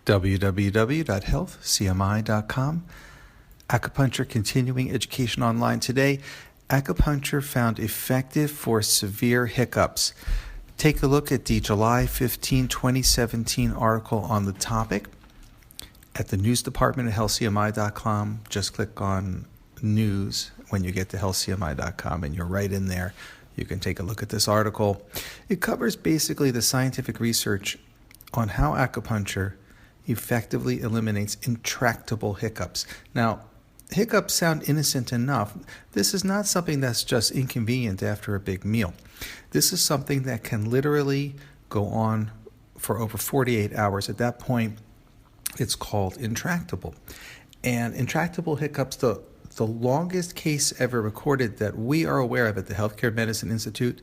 www.healthcmi.com. Acupuncture Continuing Education Online today. Acupuncture found effective for severe hiccups. Take a look at the July 15, 2017 article on the topic at the news department at healthcmi.com. Just click on news when you get to healthcmi.com and you're right in there. You can take a look at this article. It covers basically the scientific research on how acupuncture effectively eliminates intractable hiccups. Now, hiccups sound innocent enough. This is not something that's just inconvenient after a big meal. This is something that can literally go on for over 48 hours. At that point, it's called intractable. And intractable hiccups, the longest case ever recorded that we are aware of at the Healthcare Medicine Institute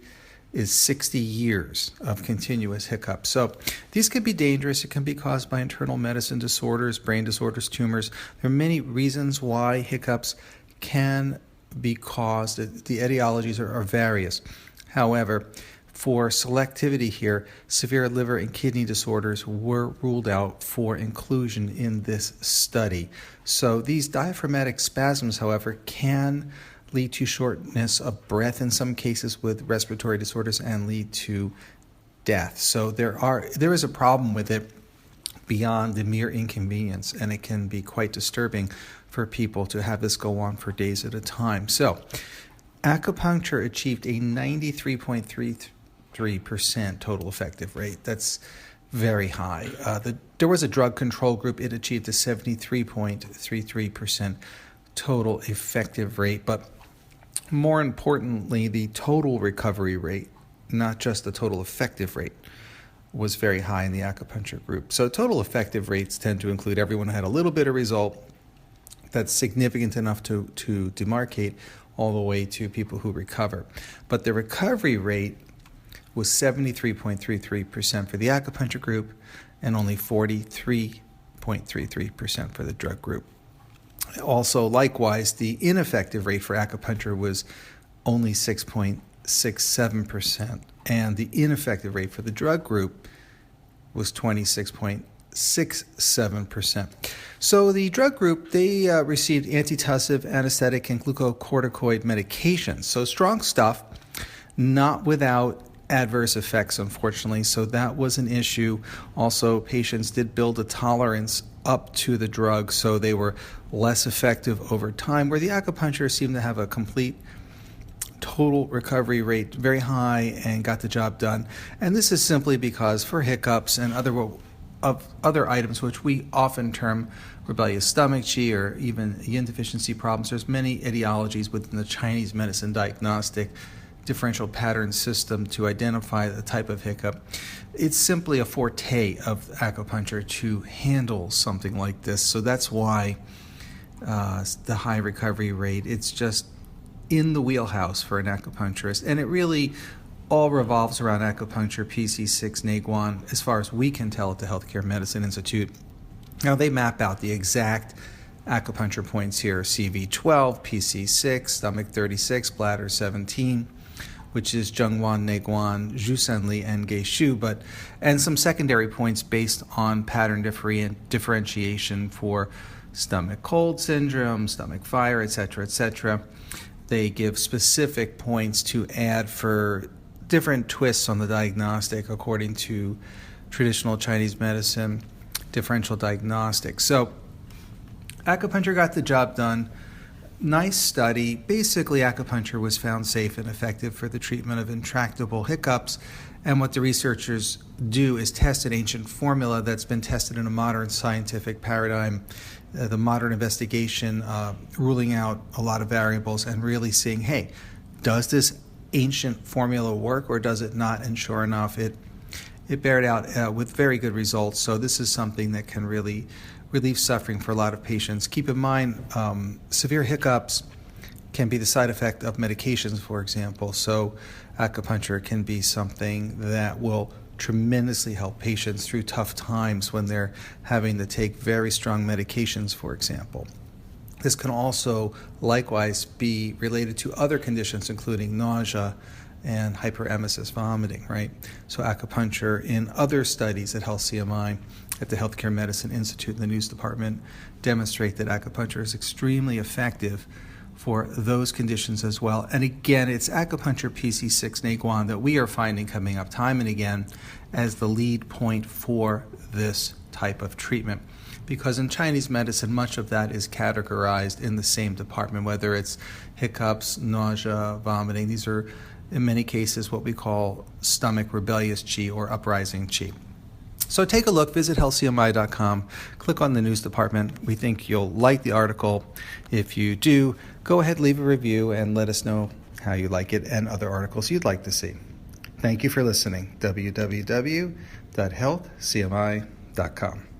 is 60 years of continuous hiccups. So these can be dangerous. It can be caused by internal medicine disorders, brain disorders, tumors. There are many reasons why hiccups can be caused. The etiologies are various. However, for selectivity here, severe liver and kidney disorders were ruled out for inclusion in this study. So these diaphragmatic spasms, however, can lead to shortness of breath in some cases with respiratory disorders and lead to death. So there is a problem with it beyond the mere inconvenience, and it can be quite disturbing for people to have this go on for days at a time. So acupuncture achieved a 93.33% total effective rate. That's very high. There was a drug control group. It achieved a 73.33% total effective rate. But more importantly, the total recovery rate, not just the total effective rate, was very high in the acupuncture group. So total effective rates tend to include everyone who had a little bit of result that's significant enough to demarcate all the way to people who recover. But the recovery rate was 73.33% for the acupuncture group and only 43.33% for the drug group. Also, likewise, the ineffective rate for acupuncture was only 6.67%, and the ineffective rate for the drug group was 26.67%. So the drug group, they received antitussive, anesthetic, and glucocorticoid medications. So strong stuff, not without adverse effects, unfortunately. So that was an issue. Also, patients did build a tolerance up to the drug, so they were less effective over time, where the acupuncture seemed to have a complete total recovery rate, very high, and got the job done. And this is simply because for hiccups and other items which we often term rebellious stomach qi or even yin deficiency problems, there's many etiologies within the Chinese medicine diagnostic differential pattern system to identify the type of hiccup. It's simply a forte of acupuncture to handle something like this. So that's why the high recovery rate, it's just in the wheelhouse for an acupuncturist. And it really all revolves around acupuncture, PC6, Naguan, as far as we can tell at the Healthcare Medicine Institute. Now they map out the exact acupuncture points here: CV12, PC6, stomach 36, bladder 17, which is Zhengguan, Naguan, Zhusanli, and Geishu, and some secondary points based on pattern differentiation for stomach cold syndrome, stomach fire, etc., etc. They give specific points to add for different twists on the diagnostic according to traditional Chinese medicine differential diagnostics. So acupuncture got the job done. Nice study. Basically, acupuncture was found safe and effective for the treatment of intractable hiccups. And what the researchers do is test an ancient formula that's been tested in a modern scientific paradigm, the modern investigation, ruling out a lot of variables and really seeing, hey, does this ancient formula work or does it not? And sure enough, it bared out with very good results. So this is something that can really relieve suffering for a lot of patients. Keep in mind, severe hiccups can be the side effect of medications, for example. So acupuncture can be something that will tremendously help patients through tough times when they're having to take very strong medications, for example. This can also likewise be related to other conditions, including nausea and hyperemesis, vomiting, right? So acupuncture in other studies at Health CMI at the Healthcare Medicine Institute in the news department demonstrate that acupuncture is extremely effective for those conditions as well. And again, it's acupuncture PC6 Naguan that we are finding coming up time and again as the lead point for this type of treatment. Because in Chinese medicine, much of that is categorized in the same department, whether it's hiccups, nausea, vomiting. These are, in many cases, what we call stomach rebellious qi or uprising qi. So take a look, visit healthcmi.com, click on the news department. We think you'll like the article. If you do, go ahead, leave a review, and let us know how you like it and other articles you'd like to see. Thank you for listening. www.healthcmi.com.